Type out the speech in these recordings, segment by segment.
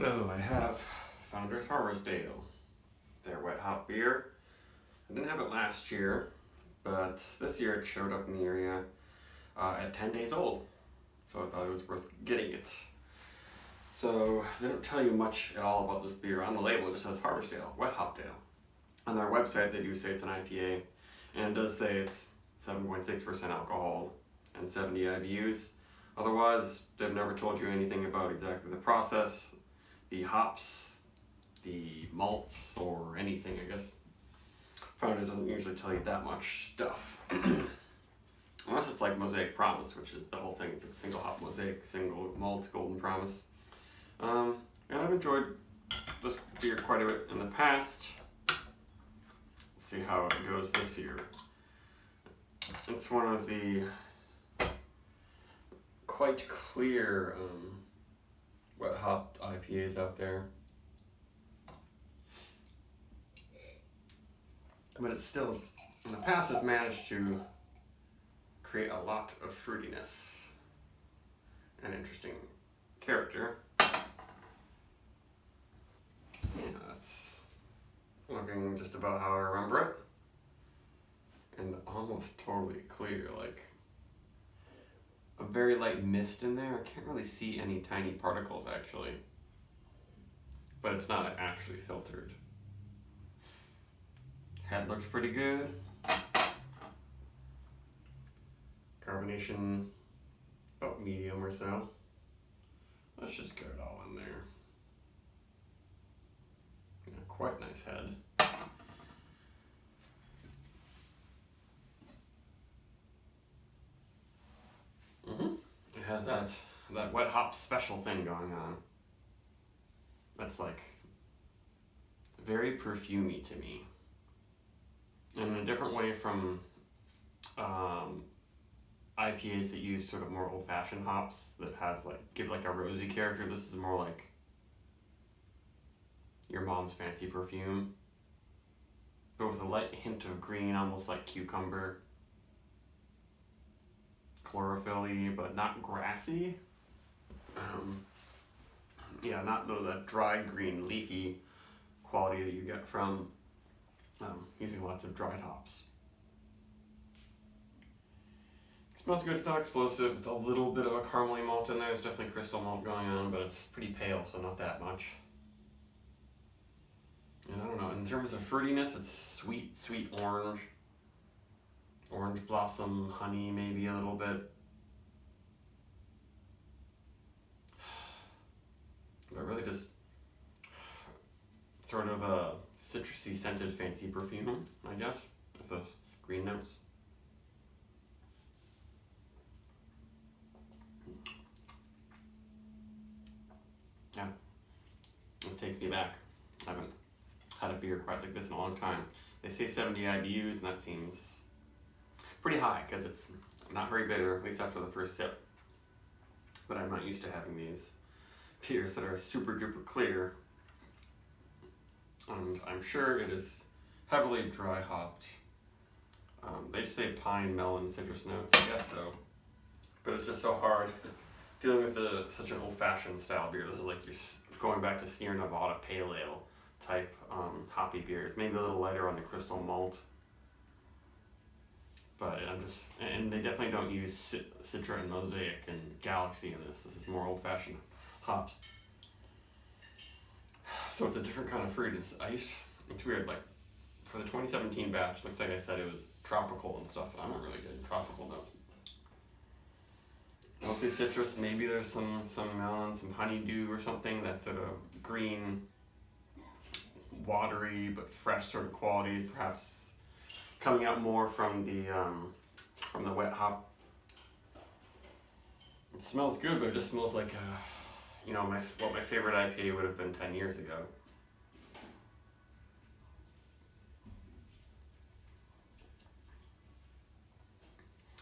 Hello, I have Founders Harvest Ale, their wet hop beer. I didn't have it last year, but this year it showed up in the area at 10 days old, so I thought it was worth getting it. So they don't tell you much at all about this beer. On the label it just says Harvest Ale, wet hop ale. On their website they do say it's an IPA, and it does say it's 7.6% alcohol and 70 IBUs. Otherwise, they've never told you anything about exactly the process, the hops, the malts, or anything, I guess. Founders doesn't usually tell you that much stuff. Unless it's like Mosaic Promise, which is the whole thing. It's a single hop mosaic, single malt, golden promise. And I've enjoyed this beer quite a bit in the past. We'll see how it goes this year. It's one of the quite clear wet hop IPAs out there. But it's still, in the past, has managed to create a lot of fruitiness and interesting character. Yeah, that's looking just about how I remember it. And almost totally clear, like a very light mist in there. I can't really see any tiny particles actually, but it's not actually filtered. Head looks pretty good. Carbonation about medium or so. Let's just get it all in there. Yeah, quite nice head. It has that wet hop special thing going on. That's like very perfumey to me. In a different way from IPAs that use sort of more old-fashioned hops that has give like a rosy character. This is more like your mom's fancy perfume, but with a light hint of green, almost like cucumber. Chlorophyll-y, but not grassy. Yeah, not that dry green leafy quality that you get from using lots of dried hops. It smells good. It's not explosive. It's a little bit of a caramely malt in there. There's definitely crystal malt going on, but it's pretty pale, so not that much. And I don't know, in terms of fruitiness, it's sweet orange. Orange blossom, honey, maybe a little bit. But really just sort of a citrusy scented fancy perfume, I guess, with those green notes. Yeah, it takes me back. I haven't had a beer quite like this in a long time. They say 70 IBUs, and that seems pretty high because it's not very bitter, at least after the first sip. But I'm not used to having these beers that are super duper clear. And I'm sure it is heavily dry hopped. They say pine, melon, citrus notes, I guess so. But it's just so hard dealing with such an old-fashioned style beer. This is like you're going back to Sierra Nevada Pale Ale type hoppy beers. Maybe a little lighter on the crystal malt. But and they definitely don't use Citra and Mosaic and Galaxy in this. This is more old-fashioned hops. So it's a different kind of fruitiness. It's weird, like, for the 2017 batch, looks like I said it was tropical and stuff, but I'm not really getting tropical notes. Mostly citrus, maybe there's some melon, some honeydew or something, that sort of green, watery, but fresh sort of quality, perhaps coming out more from the wet hop. It smells good, but it just smells like what my favorite IPA would have been 10 years ago.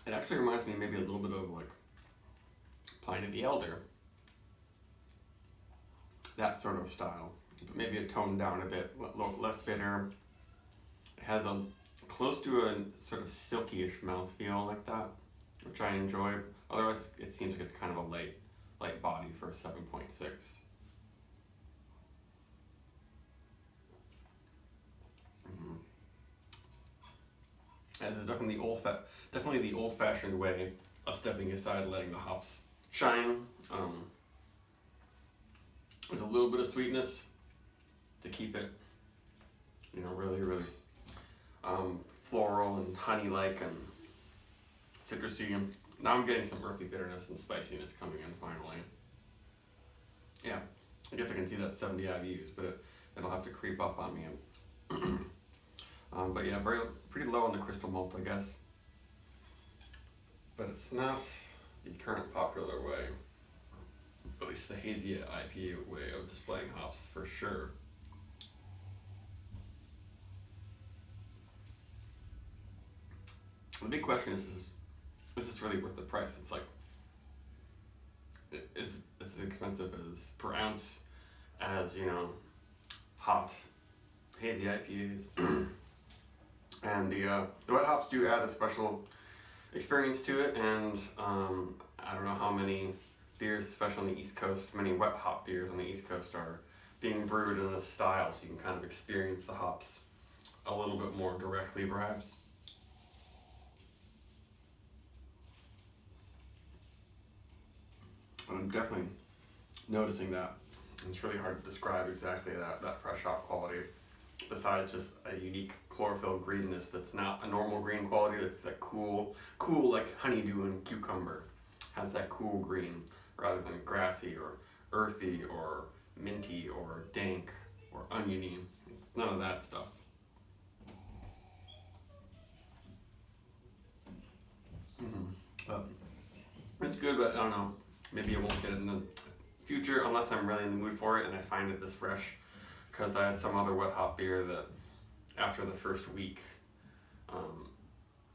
It actually reminds me maybe a little bit of like Pliny the Elder. That sort of style, but maybe a toned down a bit, less bitter. It has a close to a sort of silky-ish mouthfeel like that, which I enjoy. Otherwise, it seems like it's kind of a light body for a 7.6. And this is definitely the old-fashioned way of stepping aside, letting the hops shine. There's a little bit of sweetness to keep it, really, really floral and honey-like and citrusy. And now I'm getting some earthy bitterness and spiciness coming in finally. Yeah, I guess I can see that's 70 IBUs, but it'll have to creep up on me. But yeah, pretty low on the crystal malt, I guess. But it's not the current popular way, at least the hazy IPA way of displaying hops for sure. The big question is this really worth the price? It's like, it's as expensive as per ounce as, hot hazy IPAs. And the wet hops do add a special experience to it, and I don't know how many beers, especially on the East Coast, many wet hop beers on the East Coast are being brewed in this style, so you can kind of experience the hops a little bit more directly, perhaps. I'm definitely noticing that. It's really hard to describe exactly that fresh hop quality, besides just a unique chlorophyll greenness that's not a normal green quality. That's that cool like honeydew and cucumber. Has that cool green rather than grassy or earthy or minty or dank or oniony. It's none of that stuff. It's good, but I don't know. Maybe I won't get it in the future unless I'm really in the mood for it and I find it this fresh. Because I have some other wet hop beer that after the first week,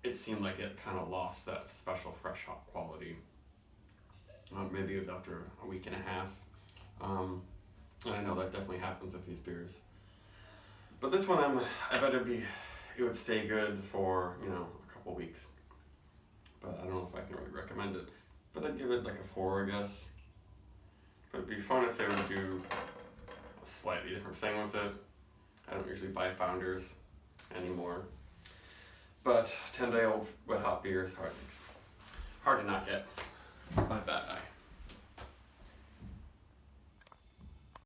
it seemed like it kind of lost that special fresh hop quality. Maybe it was after a week and a half. And I know that definitely happens with these beers. But this one, I bet it would stay good for, a couple weeks. But I don't know if I can really recommend it. But I'd give it like a 4, I guess. But it'd be fun if they would do a slightly different thing with it. I don't usually buy Founders anymore. But 10-day-old wet hop beer is hard to not get. Not that eye.